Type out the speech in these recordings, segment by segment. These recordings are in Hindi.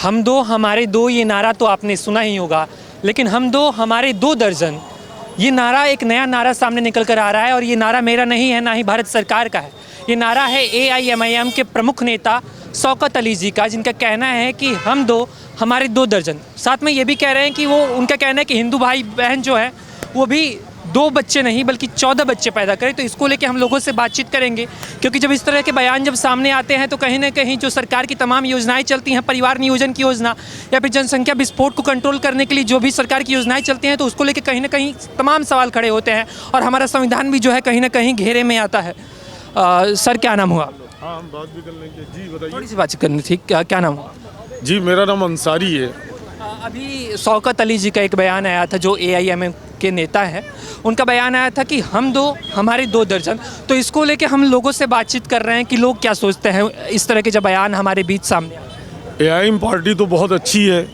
हम दो हमारे दो, ये नारा तो आपने सुना ही होगा, लेकिन हम दो हमारे दो दर्जन, ये नारा एक नया नारा सामने निकल कर आ रहा है। और ये नारा मेरा नहीं है, ना ही भारत सरकार का है। ये नारा है AIMIM के प्रमुख नेता शौकत अली जी का, जिनका कहना है कि हम दो हमारे दो दर्जन। साथ में ये भी कह रहे हैं कि वो, उनका कहना है कि हिंदू भाई बहन जो है वो भी 2 बच्चे नहीं बल्कि 14 बच्चे पैदा करें। तो इसको लेके हम लोगों से बातचीत करेंगे, क्योंकि जब इस तरह के बयान जब सामने आते हैं तो कहीं ना कहीं जो सरकार की तमाम योजनाएं चलती हैं, परिवार नियोजन की योजना या फिर जनसंख्या विस्फोट को कंट्रोल करने के लिए जो भी सरकार की योजनाएं चलती हैं, तो उसको लेके कहीं ना कहीं तमाम सवाल खड़े होते हैं और हमारा संविधान भी जो है कहीं ना कहीं घेरे में आता है। सर क्या नाम हुआ? हाँ, हम बात भी कर लेंगे जी, बताइए। थोड़ी सी बातचीत करनी थी। क्या नाम हुआ जी? मेरा नाम अंसारी है। अभी शौकत अली जी का एक बयान आया था, जो AIMIM के नेता हैं, उनका बयान आया था कि हम दो हमारे दो दर्जन। तो इसको लेके हम लोगों से बातचीत कर रहे हैं कि लोग क्या सोचते हैं इस तरह के जब बयान हमारे बीच सामने आए। AIM पार्टी तो बहुत अच्छी है,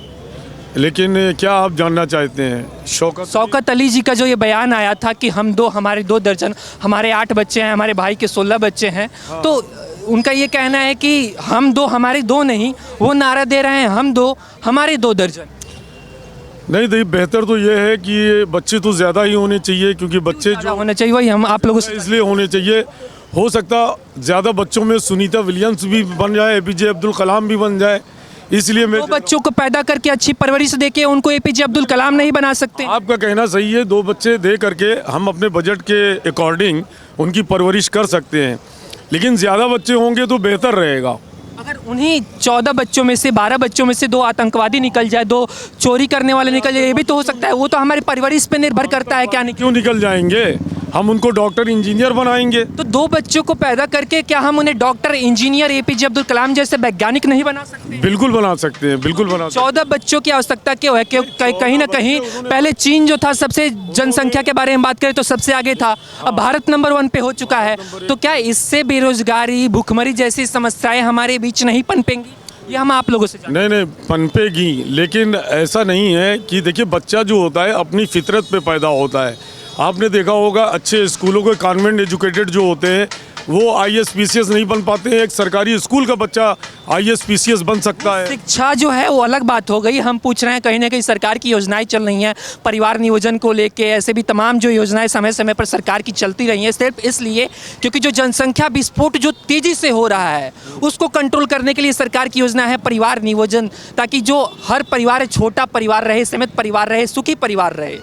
लेकिन क्या आप जानना चाहते हैं शौकत अली जी का जो ये बयान आया था कि हम दो हमारे दो दर्जन, हमारे 8 बच्चे हैं, हमारे भाई के 16 बच्चे हैं। हाँ। तो उनका ये कहना है कि हम दो हमारे दो नहीं, वो नारा दे रहे हैं हम दो हमारे 2 दर्जन। नहीं, तो बेहतर तो ये है कि ये बच्चे तो ज़्यादा ही होने चाहिए, क्योंकि बच्चे जो होने चाहिए वही हम आप लोगों से इसलिए होने चाहिए। हो सकता ज़्यादा बच्चों में सुनीता विलियम्स भी बन जाए, APJ अब्दुल कलाम भी बन जाए, इसलिए मैं 2 बच्चों को पैदा करके अच्छी परवरिश देके उनको APJ अब्दुल कलाम नहीं बना सकते? आपका कहना सही है, 2 बच्चे दे करके हम अपने बजट के अकॉर्डिंग उनकी परवरिश कर सकते हैं, लेकिन ज़्यादा बच्चे होंगे तो बेहतर रहेगा। अगर उन्हीं 14 बच्चों में से 12 बच्चों में से 2 आतंकवादी निकल जाए, 2 चोरी करने वाले निकल जाए, ये भी तो हो सकता है। वो तो हमारी परवरिश पे निर्भर करता है। क्या नहीं, क्यों निकल जाएंगे? हम उनको डॉक्टर इंजीनियर बनाएंगे। तो 2 बच्चों को पैदा करके क्या हम उन्हें doctor engineer APJ Abdul Kalam जैसे वैज्ञानिक नहीं बना सकते? बिल्कुल बना सकते हैं, बिल्कुल बना सकते हैं। 14 बच्चों की आवश्यकता क्यों है? क्यों कहीं ना कहीं पहले चीन जो था सबसे जनसंख्या के बारे में बात करें तो सबसे आगे था, अब भारत नंबर 1 पे हो चुका है। तो क्या इससे बेरोजगारी, भूखमरी जैसी समस्याएं हमारे बीच नहीं पनपेंगी? ये हम आप लोगों से नहीं, पनपेगी, लेकिन ऐसा नहीं है कि देखिए, बच्चा जो होता है अपनी फितरत पे पैदा होता है। आपने देखा होगा अच्छे स्कूलों के कॉन्वेंट एजुकेटेड जो होते हैं वो IAS PCS नहीं बन पाते हैं। एक सरकारी स्कूल का बच्चा IAS PCS बन सकता है। शिक्षा जो है वो अलग बात हो गई। हम पूछ रहे हैं, कहीं ना कहीं सरकार की योजनाएं चल रही हैं परिवार नियोजन को लेके, ऐसे भी तमाम जो योजनाएं समय समय पर सरकार की चलती रही हैं, सिर्फ इसलिए क्योंकि जो जनसंख्या विस्फोट जो तेज़ी से हो रहा है उसको कंट्रोल करने के लिए सरकार की योजना है परिवार नियोजन, ताकि जो हर परिवार छोटा परिवार रहे, सीमित परिवार रहे, सुखी परिवार रहे।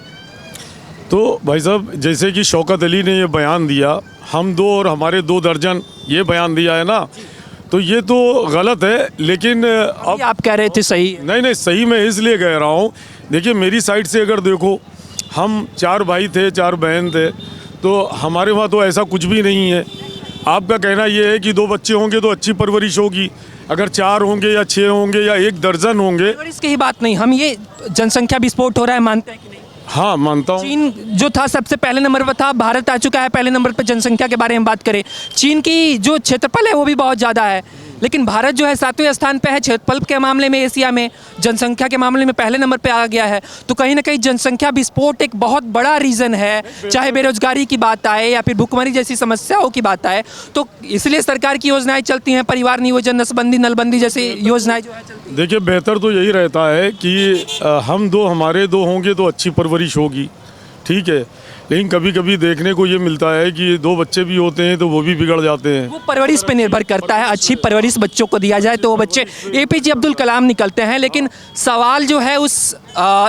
तो भाई साहब, जैसे कि शौकत अली ने ये बयान दिया, हम दो और हमारे 2 दर्जन, ये बयान दिया है ना, तो ये तो गलत है। लेकिन अब आप कह रहे थे सही। नहीं, सही मैं इसलिए कह रहा हूँ, देखिए मेरी साइड से अगर देखो, हम 4 भाई थे, 4 बहन थे, तो हमारे वहाँ तो ऐसा कुछ भी नहीं है। आपका कहना ये है कि 2 बच्चे होंगे तो अच्छी परवरिश होगी, अगर 4 होंगे या 6 होंगे या 1 दर्जन होंगे। इसकी ही बात नहीं, हम ये जनसंख्या विस्फोट हो रहा है मानते हैं कि नहीं? हाँ, मानता हूँ। चीन जो था सबसे पहले नंबर पर था, भारत आ चुका है पहले नंबर पर। जनसंख्या के बारे में बात करें, चीन की जो क्षेत्रफल है वो भी बहुत ज़्यादा है, लेकिन भारत जो है 7वें स्थान पे है क्षेत्रफल के मामले में, एशिया में जनसंख्या के मामले में पहले नंबर पे आ गया है। तो कहीं ना कहीं जनसंख्या विस्फोट एक बहुत बड़ा रीज़न है, चाहे बेरोजगारी की बात आए या फिर भुखमरी जैसी समस्याओं की बात आए। तो इसलिए सरकार की योजनाएं चलती हैं, परिवार नियोजन, नसबंदी, नलबंदी जैसी योजनाएं जो है चलती हैं। देखिए, बेहतर तो यही रहता है कि हम 2 हमारे 2 होंगे तो अच्छी परवरिश होगी, ठीक है। लेकिन कभी कभी देखने को ये मिलता है कि 2 बच्चे भी होते हैं तो वो भी बिगड़ जाते हैं। वो परवरिश पे निर्भर करता है। अच्छी परवरिश बच्चों को दिया जाए तो वो बच्चे APJ अब्दुल कलाम निकलते हैं। लेकिन सवाल जो है उस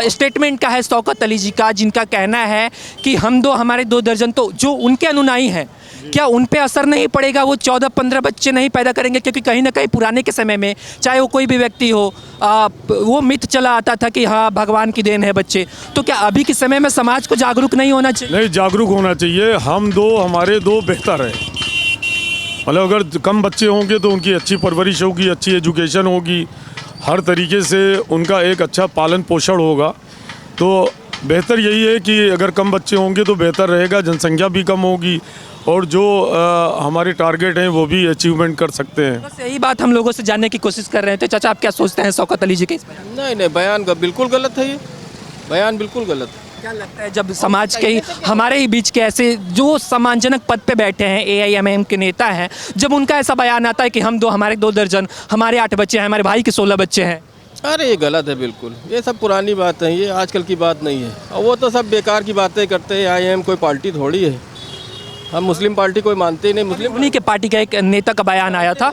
स्टेटमेंट का है शौकत अली जी का, जिनका कहना है कि हम 2 हमारे 2 दर्जन। तो जो उनके अनुयायी हैं, क्या उन पे असर नहीं पड़ेगा? वो 14-15 बच्चे नहीं पैदा करेंगे? क्योंकि कहीं ना कहीं पुराने के समय में, चाहे वो कोई भी व्यक्ति हो, वो मिथ चला आता था कि हाँ भगवान की देन है बच्चे। तो क्या अभी के समय में समाज को जागरूक नहीं होना चाहिए? नहीं, जागरूक होना चाहिए। हम 2 हमारे 2 बेहतर है। मतलब अगर कम बच्चे होंगे तो उनकी अच्छी परवरिश होगी, अच्छी एजुकेशन होगी, हर तरीके से उनका एक अच्छा पालन पोषण होगा। तो बेहतर यही है कि अगर कम बच्चे होंगे तो बेहतर रहेगा, जनसंख्या भी कम होगी और जो हमारे टारगेट हैं वो भी अचीवमेंट कर सकते हैं। बस यही बात हम लोगों से जानने की कोशिश कर रहे हैं। तो चाचा, आप क्या सोचते हैं शौकत अली जी के इस बयान? नहीं, बयान का बिल्कुल गलत है, ये बयान बिल्कुल गलत है। क्या लगता है जब समाज के ही, हमारे ही बीच के ऐसे जो सम्मानजनक पद पे बैठे हैं AIMIM के नेता हैं, जब उनका ऐसा बयान आता है कि हम 2 हमारे 2 दर्जन, हमारे 8 बच्चे हैं, हमारे भाई के 16 बच्चे हैं? अरे ये गलत है बिल्कुल, ये सब पुरानी बात है, ये आजकल की बात नहीं है। और वो तो सब बेकार की बातें करते हैं। IM कोई पार्टी थोड़ी है, हम मुस्लिम पार्टी कोई मानते ही नहीं। मुस्लिम उन्हीं के पार्टी का एक नेता का बयान आया था,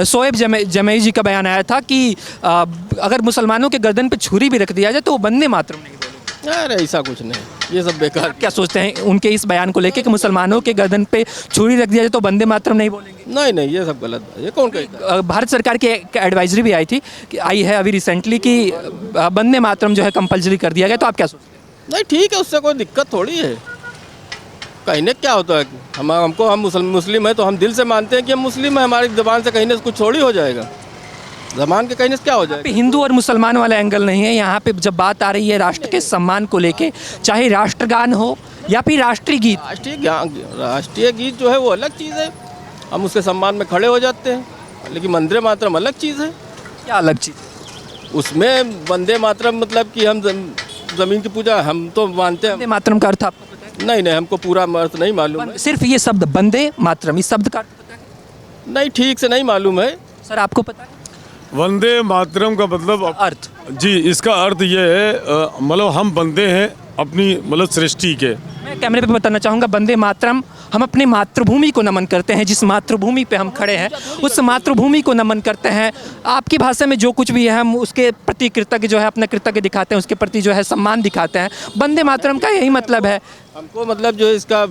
शोएब जमई जी का बयान आया था कि अगर मुसलमानों के गर्दन पे छुरी भी रख दिया जाए तो वो वंदे मातरम नहीं बोलेंगे। अरे ऐसा कुछ नहीं, ये सब बेकार। क्या सोचते हैं उनके इस बयान को लेके कि मुसलमानों के गर्दन पे छुरी रख दिया जाए तो वंदे मातरम नहीं बोलेंगे? नहीं नहीं, ये सब गलत है। ये कौन कहता है? भारत सरकार की एक एडवाइजरी भी आई है अभी रिसेंटली कि वंदे मातरम जो है कंपलसरी कर दिया गया, तो आप क्या सोचते हैं? नहीं ठीक है, उससे कोई दिक्कत थोड़ी है। कहने क्या होता है, हम मुस्लिम हैं तो हम दिल से मानते हैं कि हम मुस्लिम हैं। हमारी ज़बान से कहने से कुछ थोड़ी हो जाएगा, ज़बान के कहने से क्या हो पे जाएगा। हिंदू और मुसलमान वाला एंगल नहीं है यहाँ पे। जब बात आ रही है राष्ट्र के सम्मान को लेके, चाहे राष्ट्रगान हो या फिर राष्ट्रीय गीत, राष्ट्रीय गीत जो है वो अलग चीज़ है, हम उसके सम्मान में खड़े हो जाते हैं। लेकिन वंदे मातरम अलग चीज़ है। क्या अलग चीज़? उसमें वंदे मातरम मतलब कि हम ज़मीन की पूजा हम तो मानते हैं। वंदे मातरम का अर्थ आपको पता है? नहीं नहीं, हमको पूरा अर्थ नहीं मालूम है। सिर्फ ये शब्द वंदे मातरम, इस शब्द का अर्थ पता है? नहीं ठीक से नहीं मालूम है। सर आपको पता है वंदे मातरम का मतलब अर्थ? जी, इसका अर्थ ये है मतलब हम बंदे हैं अपनी मतलब सृष्टि के। मैं कैमरे पे बताना चाहूँगा, वंदे मातरम, हम अपने मातृभूमि को नमन करते हैं। जिस मातृभूमि पे हम खड़े हैं उस मातृभूमि को नमन करते हैं। आपकी भाषा में जो कुछ भी है हम उसके प्रति कृतज्ञ जो है, अपना कृतज्ञ दिखाते हैं, उसके प्रति जो है सम्मान दिखाते हैं। वंदे मातरम का यही मतलब है। हमको मतलब जो इसका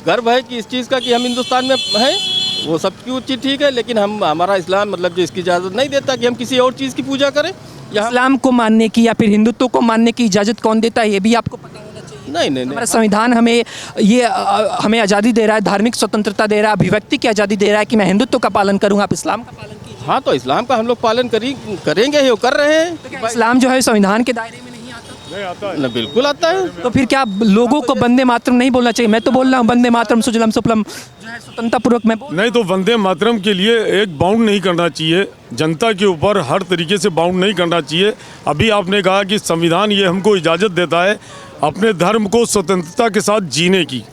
गर्व है कि इस चीज़ का कि हम हिंदुस्तान में हैं, वो सब की चीज़ ठीक है। लेकिन हमारा इस्लाम मतलब जो इसकी इजाज़त नहीं देता कि हम किसी और चीज़ की पूजा करें। यहाँ इस्लाम को मानने की या फिर हिंदुत्व को मानने की इजाज़त कौन देता है, ये भी आपको पता होना चाहिए। नहीं नहीं हमारा नहीं, संविधान हमें आज़ादी दे रहा है, धार्मिक स्वतंत्रता दे रहा है, अभिव्यक्ति की आज़ादी दे रहा है कि मैं हिंदुत्व का पालन करूँगा, आप इस्लाम का पालन कीजिए। हाँ तो इस्लाम का हम लोग पालन करेंगे ही, वो कर रहे हैं। इस्लाम जो है संविधान के दायरे में नहीं आता, ना बिल्कुल आता है। तो फिर क्या लोगों को वंदे मातरम नहीं बोलना चाहिए? मैं तो बोल रहा हूँ वंदे मातरम सुजलम सुफलम जो है स्वतंत्रता पूर्वक मैं नहीं तो वंदे मातरम के लिए एक बाउंड नहीं करना चाहिए, जनता के ऊपर हर तरीके से बाउंड नहीं करना चाहिए। अभी आपने कहा कि संविधान ये हमको इजाज़त देता है अपने धर्म को स्वतंत्रता के साथ जीने की,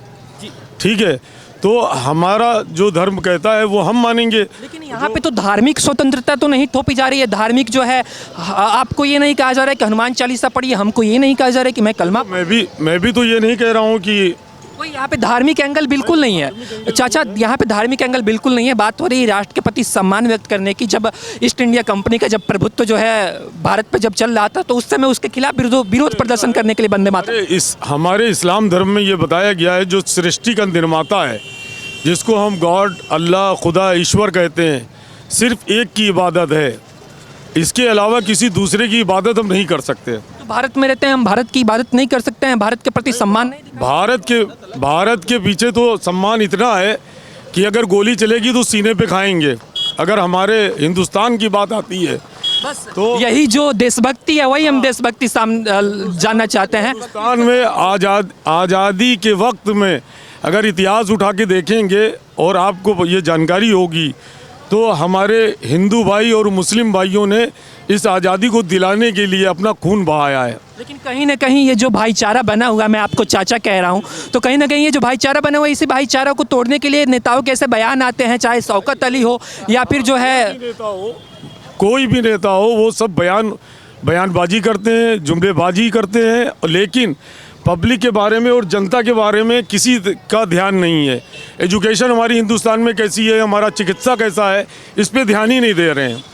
ठीक है, तो हमारा जो धर्म कहता है वो हम मानेंगे। लेकिन यहाँ पे तो धार्मिक स्वतंत्रता तो नहीं थोपी जा रही है। धार्मिक जो है, आपको ये नहीं कहा जा रहा है कि हनुमान चालीसा पढ़िए, हमको ये नहीं कहा जा रहा है कि मैं कलमा। मैं भी तो ये नहीं कह रहा हूँ कि कोई यहाँ पे धार्मिक एंगल बिल्कुल नहीं है चाचा, यहाँ पे धार्मिक एंगल बिल्कुल नहीं है। बात हो रही है राष्ट्र के प्रति सम्मान व्यक्त करने की। जब ईस्ट इंडिया कंपनी का जब प्रभुत्व जो है भारत पे जब चल रहा था तो उस समय उसके खिलाफ विरोध प्रदर्शन करने के लिए वंदे मातरम। हमारे इस्लाम धर्म में ये बताया गया है, जो सृष्टि का निर्माता है, जिसको हम गॉड, अल्लाह, खुदा, ईश्वर कहते हैं, सिर्फ एक की इबादत है। इसके अलावा किसी दूसरे की इबादत हम नहीं कर सकते। तो भारत में रहते हैं, हम भारत की इबादत नहीं कर सकते हैं, भारत के प्रति सम्मान नहीं दिखा? भारत के पीछे तो सम्मान इतना है कि अगर गोली चलेगी तो सीने पे खाएंगे। अगर हमारे हिंदुस्तान की बात आती है बस तो यही जो देशभक्ति है वही हम देशभक्ति जानना चाहते हैं। हिंदुस्तान में आज़ादी के वक्त में अगर इतिहास उठा के देखेंगे और आपको ये जानकारी होगी तो हमारे हिंदू भाई और मुस्लिम भाइयों ने इस आज़ादी को दिलाने के लिए अपना खून बहाया है। लेकिन कहीं ना कहीं ये जो भाईचारा बना हुआ, मैं आपको चाचा कह रहा हूँ, तो कहीं ना कहीं ये जो भाईचारा बना हुआ है, इसी भाईचारा को तोड़ने के लिए नेताओं के ऐसे बयान आते हैं, चाहे शौकत अली हो या फिर जो है कोई भी नेता हो, वो सब बयानबाजी करते हैं, जुमलेबाजी करते हैं, लेकिन पब्लिक के बारे में और जनता के बारे में किसी का ध्यान नहीं है। एजुकेशन हमारी हिंदुस्तान में कैसी है, हमारा चिकित्सा कैसा है, इस पे ध्यान ही नहीं दे रहे हैं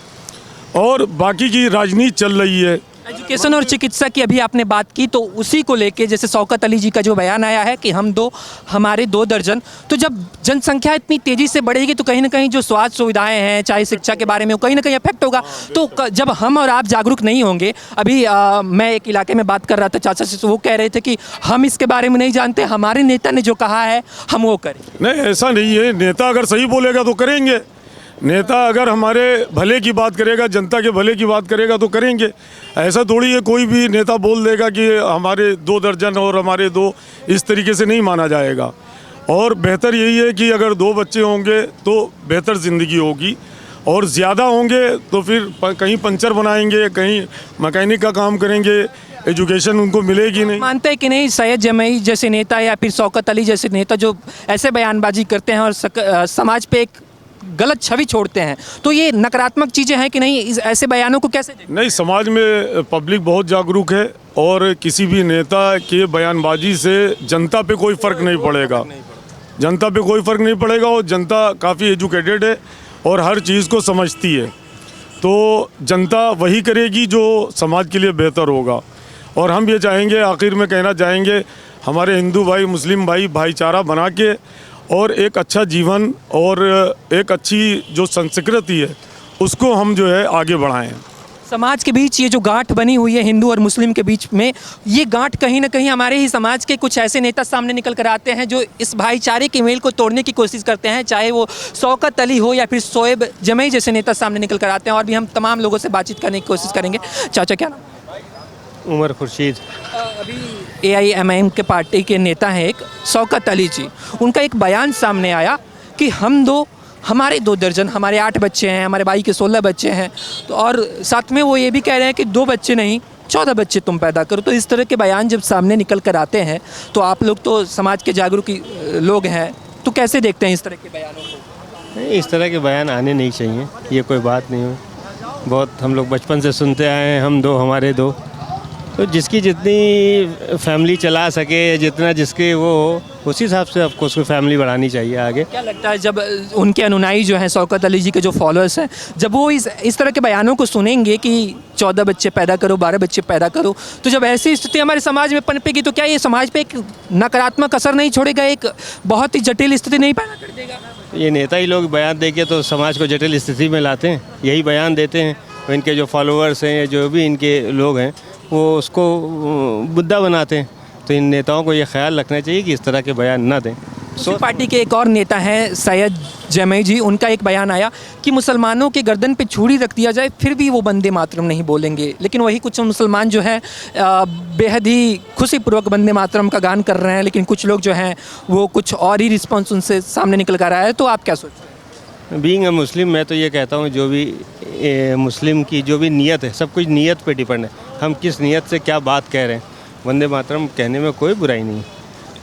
और बाकी की राजनीति चल रही है। एजुकेशन और चिकित्सा की अभी आपने बात की, तो उसी को लेके जैसे शौकत अली जी का जो बयान आया है कि हमारे 2 दर्जन, तो जब जनसंख्या इतनी तेज़ी से बढ़ेगी तो कहीं ना कहीं जो स्वास्थ्य सुविधाएं हैं, चाहे शिक्षा के बारे में, वो कहीं ना कहीं अफेक्ट होगा। तो जब हम और आप जागरूक नहीं होंगे, अभी मैं एक इलाके में बात कर रहा था चाचा से, तो वो कह रहे थे कि हम इसके बारे में नहीं जानते, हमारे नेता ने जो कहा है हम वो करें। नहीं, ऐसा नहीं है। नेता अगर सही बोलेगा तो करेंगे, नेता अगर हमारे भले की बात करेगा, जनता के भले की बात करेगा तो करेंगे। ऐसा थोड़ी है कोई भी नेता बोल देगा कि हमारे 2 दर्जन और हमारे 2, इस तरीके से नहीं माना जाएगा। और बेहतर यही है कि अगर 2 बच्चे होंगे तो बेहतर ज़िंदगी होगी, और ज़्यादा होंगे तो फिर कहीं पंचर बनाएंगे, कहीं मैकेनिक का काम करेंगे, एजुकेशन उनको मिलेगी नहीं। मानते हैं कि नहीं सैयद जमई जैसे नेता या फिर शौकत अली जैसे नेता जो ऐसे बयानबाजी करते हैं और समाज पे एक गलत छवि छोड़ते हैं। तो ये नकारात्मक चीज़ें हैं कि नहीं, इस ऐसे बयानों को कैसे देखते हैं? नहीं, समाज में पब्लिक बहुत जागरूक है और किसी भी नेता के बयानबाजी से जनता पे कोई फ़र्क नहीं पड़ेगा। जनता पे कोई फ़र्क नहीं पड़ेगा और जनता काफ़ी एजुकेटेड है और हर चीज़ को समझती है। तो जनता वही करेगी जो समाज के लिए बेहतर होगा। और हम ये चाहेंगे, आखिर में कहना चाहेंगे, हमारे हिंदू भाई मुस्लिम भाई भाईचारा बना के और एक अच्छा जीवन और एक अच्छी जो संस्कृति है उसको हम जो है आगे बढ़ाएं। समाज के बीच ये जो गांठ बनी हुई है हिंदू और मुस्लिम के बीच में, ये गांठ कहीं ना कहीं हमारे ही समाज के कुछ ऐसे नेता सामने निकल कर आते हैं जो इस भाईचारे के मेल को तोड़ने की कोशिश करते हैं, चाहे वो शौकत अली हो या फिर शोएब जमई जैसे नेता सामने निकल कर आते हैं। और भी हम तमाम लोगों से बातचीत करने की कोशिश करेंगे। चाचा क्या नाम? उमर खुर्शीद। अभी AIMIM के पार्टी के नेता हैं एक शौकत अली जी, उनका एक बयान सामने आया कि हमारे 2 दर्जन, हमारे 8 बच्चे हैं, हमारे भाई के 16 बच्चे हैं, तो और साथ में वो ये भी कह रहे हैं कि 2 बच्चे नहीं 14 बच्चे तुम पैदा करो। तो इस तरह के बयान जब सामने निकल कर आते हैं तो आप लोग तो समाज के जागरूक लोग हैं, तो कैसे देखते हैं इस तरह के बयानों को? इस तरह के बयान आने नहीं चाहिए, ये कोई बात नहीं है। बहुत हम लोग बचपन से सुनते आए हैं, हम 2 हमारे 2। तो जिसकी जितनी फैमिली चला सके, जितना जिसके वो उसी हिसाब से आपको उसको फैमिली बढ़ानी चाहिए आगे। क्या लगता है जब उनके अनुयायी जो हैं शौकत अली जी के जो फॉलोअर्स हैं, जब वो इस तरह के बयानों को सुनेंगे कि 14 बच्चे पैदा करो, 12 बच्चे पैदा करो, तो जब ऐसी स्थिति हमारे समाज में पनपेगी तो क्या ये समाज पे एक नकारात्मक असर नहीं छोड़ेगा, एक बहुत ही जटिल स्थिति नहीं पैदा कर देगा? ये नेता ही लोग बयान देके तो समाज को जटिल स्थिति में लाते हैं, यही बयान देते हैं। इनके जो फॉलोअर्स हैं या जो भी इनके लोग हैं वो उसको मुद्दा बनाते हैं। तो इन नेताओं को ये ख्याल रखना चाहिए कि इस तरह के बयान ना दें। पार्टी के एक और नेता हैं सैयद जमई जी, उनका एक बयान आया कि मुसलमानों के गर्दन पे छुरी रख दिया जाए फिर भी वो वंदे मातरम नहीं बोलेंगे। लेकिन वही कुछ मुसलमान जो हैं बेहद ही खुशीपूर्वक वंदे मातरम का गान कर रहे हैं, लेकिन कुछ लोग जो हैं वो कुछ और ही रिस्पॉन्स उनसे सामने निकल कर आया है। तो आप क्या सोचते हैं? बीइंग अ मुस्लिम, मैं तो ये कहता हूँ जो भी मुस्लिम की जो भी नीयत है, सब कुछ नीयत पे डिपेंड है। हम किस नीयत से क्या बात कह रहे हैं। वंदे मातरम कहने में कोई बुराई नहीं,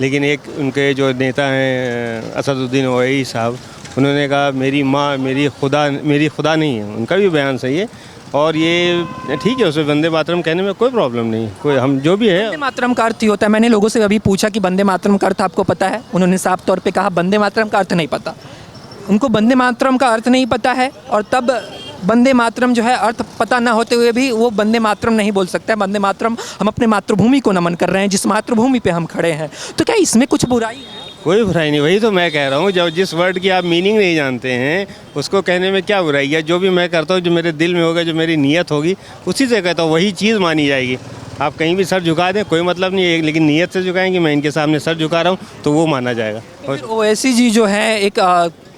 लेकिन एक उनके जो नेता हैं असदुद्दीन ओवैसी साहब, उन्होंने कहा मेरी माँ मेरी खुदा नहीं है। उनका भी बयान सही है और ये ठीक है, उसमें वंदे मातरम कहने में कोई प्रॉब्लम नहीं। कोई हम जो भी है, वंदे मातरम का अर्थ ही होता है। मैंने लोगों से अभी पूछा कि वंदे मातरम का अर्थ आपको पता है? उन्होंने साफ तौर पे कहा वंदे मातरम का अर्थ नहीं पता। उनको वंदे मातरम का अर्थ नहीं पता है और तब वंदे मातरम जो है अर्थ पता ना होते हुए भी वो वंदे मातरम नहीं बोल सकता है। वंदे मातरम हम अपने मातृभूमि को नमन कर रहे हैं, जिस मातृभूमि पे हम खड़े हैं। तो क्या इसमें कुछ बुराई है? कोई बुराई नहीं। वही तो मैं कह रहा हूँ, जब जिस वर्ड की आप मीनिंग नहीं जानते हैं उसको कहने में क्या बुराई है। जो भी मैं करता हूँ, जो मेरे दिल में होगा, जो मेरी नीयत होगी, उसी से कहता हूँ, वही चीज़ मानी जाएगी। आप कहीं भी सर झुका दें कोई मतलब नहीं है, लेकिन नीयत से झुकाएंगे, मैं इनके सामने सर झुका रहा हूँ तो वो माना जाएगा। ओवैसी जी जो है एक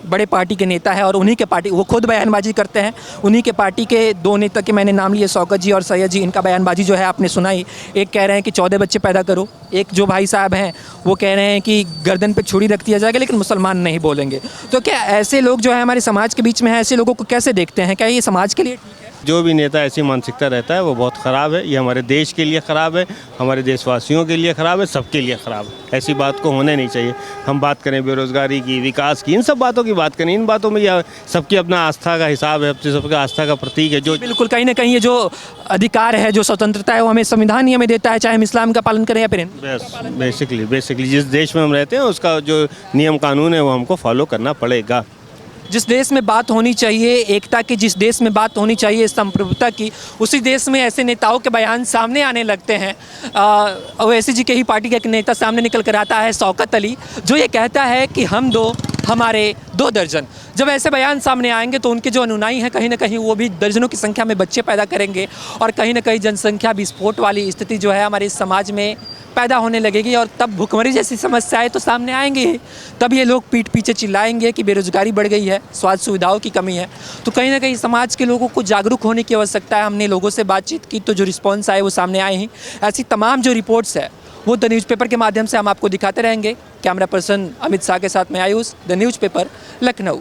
बड़े पार्टी के नेता है और उन्हीं के पार्टी, वो खुद बयानबाजी करते हैं। उन्हीं के पार्टी के 2 नेता के मैंने नाम लिए, शौकत जी और सैयद जी। इनका बयानबाजी जो है आपने सुना ही। एक कह रहे हैं कि 14 बच्चे पैदा करो, एक जो भाई साहब हैं वो कह रहे हैं कि गर्दन पे छुरी रख दिया जाएगा लेकिन मुसलमान नहीं बोलेंगे। तो क्या ऐसे लोग जो है हमारे समाज के बीच में है, ऐसे लोगों को कैसे देखते हैं? क्या ये समाज के लिए ठीक है? जो भी नेता ऐसी मानसिकता रहता है वो बहुत ख़राब है। ये हमारे देश के लिए ख़राब है, हमारे देशवासियों के लिए ख़राब है, सबके लिए ख़राब है। ऐसी बात को होने नहीं चाहिए। हम बात करें बेरोज़गारी की, विकास की, इन सब बातों की बात करें। इन बातों में यह सबकी अपना आस्था का हिसाब है, सबका आस्था का प्रतीक है। जो बिल्कुल कहीं ना कहीं ये जो अधिकार है, जो स्वतंत्रता है, वो हमें संविधान ही हमें देता है, चाहे हम इस्लाम का पालन करें या फिर बेसिकली जिस देश में हम रहते हैं उसका जो नियम कानून है वो हमको फॉलो करना पड़ेगा। जिस देश में बात होनी चाहिए एकता की, जिस देश में बात होनी चाहिए संप्रभुता की, उसी देश में ऐसे नेताओं के बयान सामने आने लगते हैं। ओवैसी जी के ही पार्टी का एक नेता सामने निकल कर आता है शौकत अली, जो ये कहता है कि हम 2 हमारे 2 दर्जन। जब ऐसे बयान सामने आएंगे तो उनके जो अनुयायी हैं कहीं ना कहीं वो भी दर्जनों की संख्या में बच्चे पैदा करेंगे और कहीं ना कहीं जनसंख्या विस्फोट वाली स्थिति जो है हमारे समाज में पैदा होने लगेगी और तब भुखमरी जैसी समस्याएं तो सामने आएंगी ही। तब ये लोग पीठ पीछे चिल्लाएंगे कि बेरोजगारी बढ़ गई है, स्वास्थ्य सुविधाओं की कमी है। तो कहीं ना कहीं समाज के लोगों को जागरूक होने की आवश्यकता है। हमने लोगों से बातचीत की तो जो रिस्पॉन्स आए वो सामने आए ही। ऐसी तमाम जो रिपोर्ट्स है वो द न्यूज़पेपर के माध्यम से हम आपको दिखाते रहेंगे। कैमरा पर्सन अमित शाह के साथ मैं आयुष, द न्यूज़पेपर, लखनऊ।